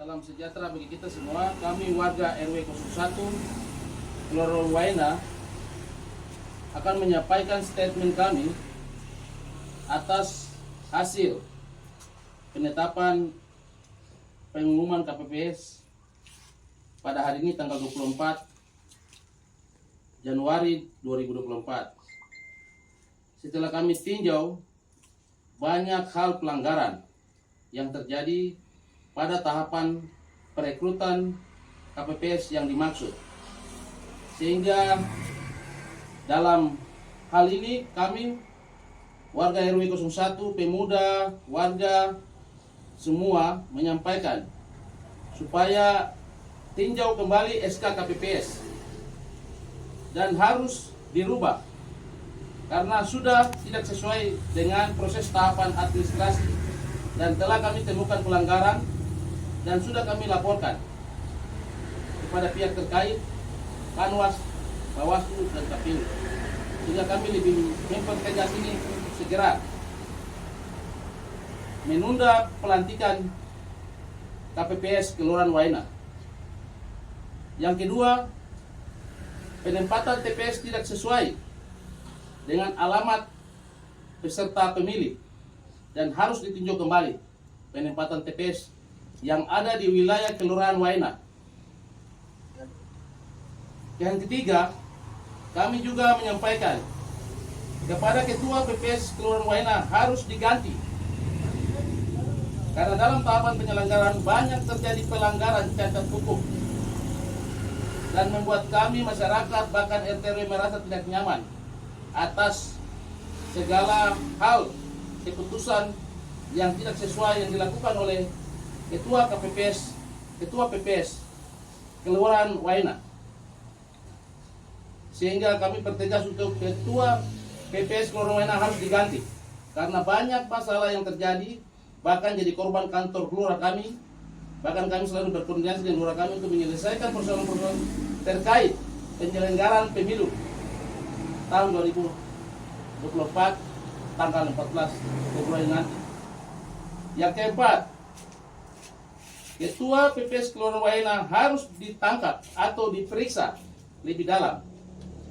Salam sejahtera bagi kita semua. Kami warga RW 01 Kelurahan Waena akan menyampaikan statement kami atas hasil penetapan pengumuman KPPS pada hari ini tanggal 24 Januari 2024. Setelah kami tinjau banyak hal pelanggaran yang terjadi pada tahapan perekrutan KPPS yang dimaksud. Sehingga dalam hal ini kami warga RW 01, pemuda, warga semua menyampaikan supaya tinjau kembali SK KPPS dan harus dirubah karena sudah tidak sesuai dengan proses tahapan administrasi dan telah kami temukan pelanggaran dan sudah kami laporkan kepada pihak terkait, Panwas, Bawaslu, dan KPU. Sehingga kami lebih mempertegas ini segera menunda pelantikan KPPS Kelurahan Waena. Yang kedua, penempatan TPS tidak sesuai dengan alamat peserta pemilih dan harus ditinjau kembali penempatan TPS yang ada di wilayah Kelurahan Waena. Yang ketiga, kami juga menyampaikan kepada Ketua PPS Kelurahan Waena harus diganti karena dalam tahapan penyelenggaraan banyak terjadi pelanggaran cacat hukum dan membuat kami masyarakat bahkan RT/RW merasa tidak nyaman atas segala hal keputusan yang tidak sesuai yang dilakukan oleh Ketua PPS Kelurahan Waena. Sehingga kami pertegas untuk Ketua PPS Kelurahan Waena harus diganti karena banyak masalah yang terjadi, bahkan jadi korban kantor lurah kami. Bahkan kami selalu berkoordinasi dengan lurah kami untuk menyelesaikan persoalan-persoalan terkait penyelenggaraan pemilu tahun 2024 tanggal 14 Februari nanti. Yang keempat, Ketua PPS Kelurahan Waena harus ditangkap atau diperiksa lebih dalam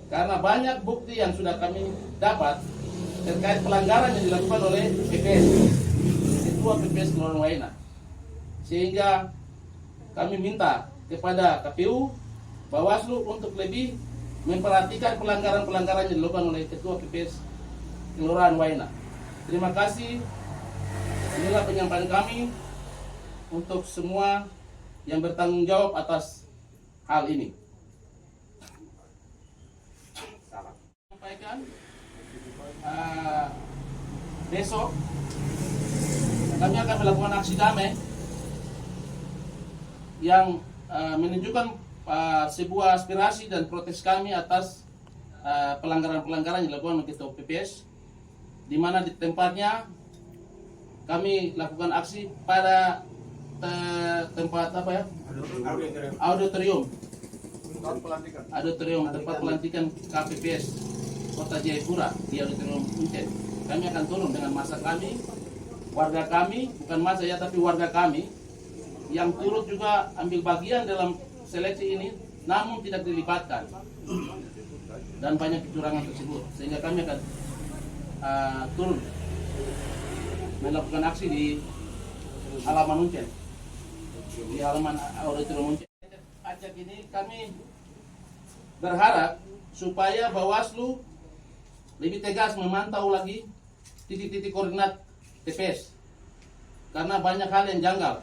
karena banyak bukti yang sudah kami dapat terkait pelanggaran yang dilakukan oleh PPS, Ketua PPS Kelurahan Waena. Sehingga kami minta kepada KPU, Bawaslu untuk lebih memperhatikan pelanggaran-pelanggaran yang dilakukan oleh Ketua PPS Kelurahan Waena. Terima kasih. Inilah penyampaian kami untuk semua yang bertanggung jawab atas hal ini. Sampaikan besok kami akan melakukan aksi damai yang menunjukkan sebuah aspirasi dan protes kami atas pelanggaran-pelanggaran yang dilakukan oleh Ketua PPS, di mana di tempatnya kami lakukan aksi pada tempat apa ya? Auditorium tempat pelantikan KPPS Kota Jayapura di Auditorium Uncen. Kami akan turun dengan massa kami, warga kami, bukan massa ya tapi warga kami yang turut juga ambil bagian dalam seleksi ini namun tidak dilibatkan dan banyak kecurangan tersebut, sehingga kami akan turun melakukan aksi di halaman Uncen, di halaman Auditorium Uncen. Acak ini kami berharap supaya Bawaslu lebih tegas memantau lagi titik-titik koordinat TPS karena banyak hal yang janggal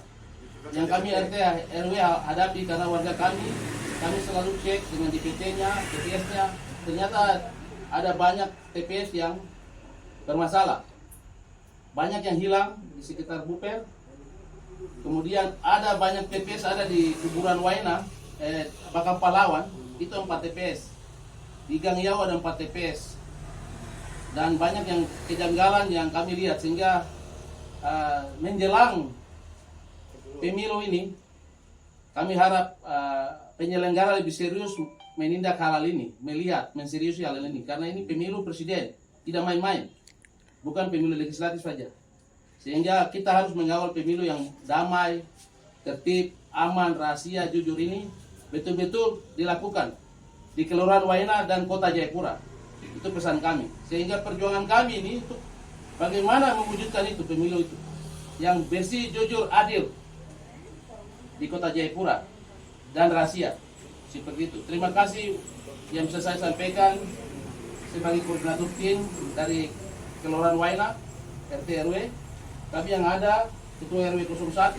yang kami RT/RW hadapi karena warga kami selalu cek dengan DPT-nya, TPS-nya, ternyata ada banyak TPS yang bermasalah, banyak yang hilang di sekitar Buper. Kemudian ada banyak TPS ada di kuburan Waena, Bakal Pahlawan, itu 4 TPS. Di Gang Yawa ada 4 TPS. Dan banyak yang kejanggalan yang kami lihat, sehingga menjelang pemilu ini kami harap penyelenggara lebih serius menindak hal ini, melihat, menseriusi hal ini, karena ini pemilu presiden, tidak main-main, bukan pemilu legislatif saja. Sehingga kita harus mengawal pemilu yang damai, tertib, aman, rahasia, jujur ini betul-betul dilakukan di Kelurahan Waena dan Kota Jayapura. Itu pesan kami. Sehingga perjuangan kami ini untuk bagaimana mewujudkan itu pemilu itu yang bersih, jujur, adil di Kota Jayapura dan rahasia. Seperti itu. Terima kasih yang bisa saya sampaikan sebagai koordinator tim dari Kelurahan Waena, RT RW. Kami yang ada Ketua RW 01,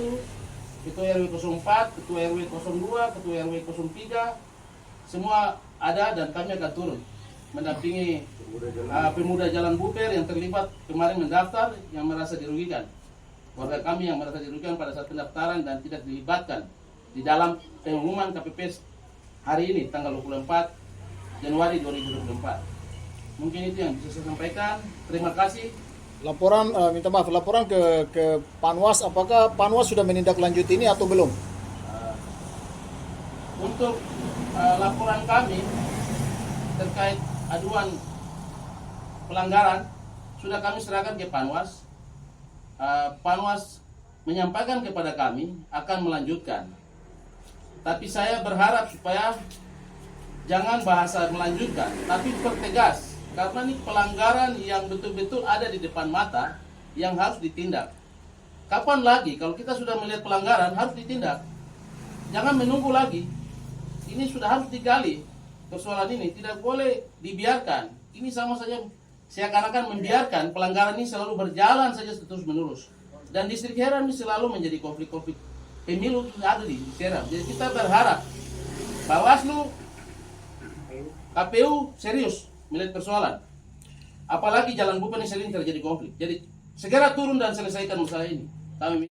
Ketua RW 04, Ketua RW 02, Ketua RW 03, semua ada dan kami akan turun mendampingi pemuda Jalan Buper yang terlibat kemarin mendaftar yang merasa dirugikan. Warga kami yang merasa dirugikan pada saat pendaftaran dan tidak dilibatkan di dalam pengumuman KPPS hari ini tanggal 24 Januari 2024. Mungkin itu yang bisa saya sampaikan. Terima kasih. Laporan, minta maaf, laporan ke Panwas, apakah Panwas sudah menindaklanjuti ini atau belum? Untuk laporan kami terkait aduan pelanggaran sudah kami serahkan ke Panwas. Panwas menyampaikan kepada kami akan melanjutkan. Tapi saya berharap supaya jangan bahasa melanjutkan, tapi pertegas. Karena ini pelanggaran yang betul-betul ada di depan mata yang harus ditindak. Kapan lagi kalau kita sudah melihat pelanggaran harus ditindak. Jangan menunggu lagi. Ini sudah harus digali persoalan ini. Tidak boleh dibiarkan. Ini sama saja seakan-akan membiarkan pelanggaran ini selalu berjalan saja terus-menerus. Dan distrik Heram ini selalu menjadi konflik-konflik pemilu ada di Heram. Jadi kita berharap Bawaslu, KPU serius melihat persoalan. Apalagi Jalan Buper ini sering terjadi konflik. Jadi segera turun dan selesaikan masalah ini. Kami